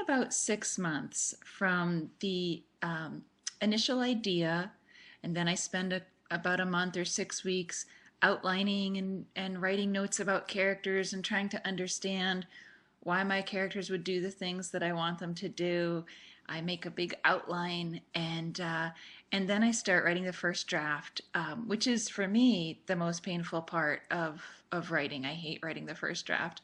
about 6 months from the initial idea, and then I spend about a month or 6 weeks outlining and writing notes about characters and trying to understand why my characters would do the things that I want them to do. I make a big outline, and then I start writing the first draft, which is for me the most painful part of writing. I hate writing the first draft.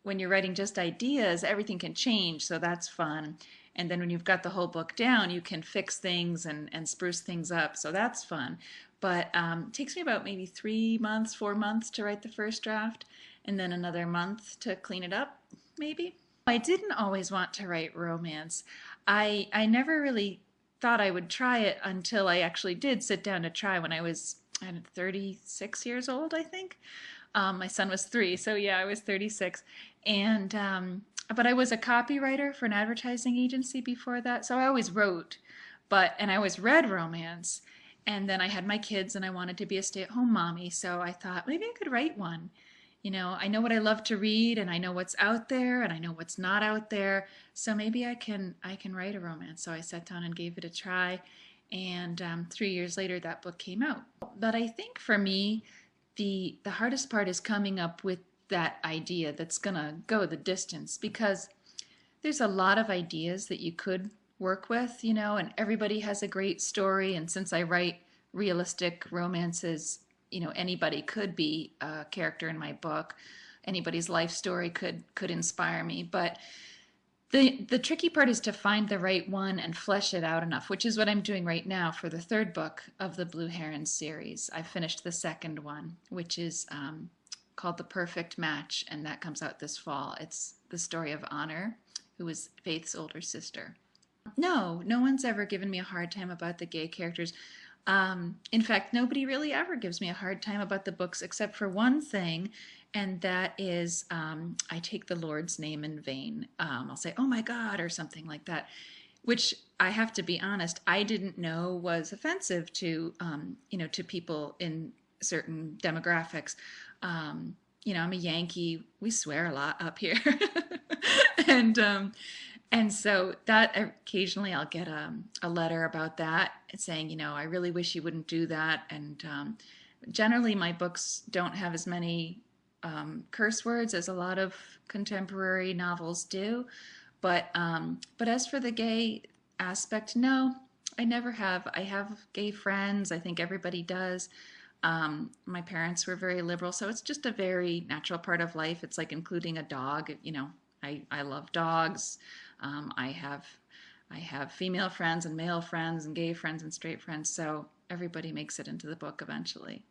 When you're writing just ideas, everything can change, so that's fun. And then when you've got the whole book down, you can fix things and spruce things up, so that's fun. But it takes me about maybe 3 months, 4 months to write the first draft, and then another month to clean it up, maybe. I didn't always want to write romance. I never really thought I would try it until I actually did sit down to try when I was 36 years old, I think. My son was 3, so yeah, I was 36. And but I was a copywriter for an advertising agency before that, so I always wrote, and I always read romance. And then I had my kids, and I wanted to be a stay-at-home mommy, so I thought maybe I could write one. You know, I know what I love to read, and I know what's out there, and I know what's not out there. So maybe I can write a romance. So I sat down and gave it a try, and 3 years later, that book came out. But I think for me, the hardest part is coming up with that idea that's gonna go the distance, because there's a lot of ideas that you could work with, you know, and everybody has a great story. And since I write realistic romances, you know, anybody could be a character in my book. Anybody's life story could inspire me. But the tricky part is to find the right one and flesh it out enough, which is what I'm doing right now for the third book of the Blue Heron series. I finished the second one, which is called The Perfect Match, and that comes out this fall. It's the story of Honor, who is Faith's older sister. No one's ever given me a hard time about the gay characters. In fact, nobody really ever gives me a hard time about the books except for one thing, and that is I take the Lord's name in vain. I'll say, oh my God, or something like that, which I have to be honest, I didn't know was offensive to, to people in certain demographics. I'm a Yankee. We swear a lot up here. And so that occasionally I'll get a letter about that saying, I really wish you wouldn't do that. And generally my books don't have as many curse words as a lot of contemporary novels do. But as for the gay aspect, no, I never have. I have gay friends. I think everybody does. My parents were very liberal, so it's just a very natural part of life. It's like including a dog. I love dogs. I have female friends and male friends and gay friends and straight friends, so everybody makes it into the book eventually.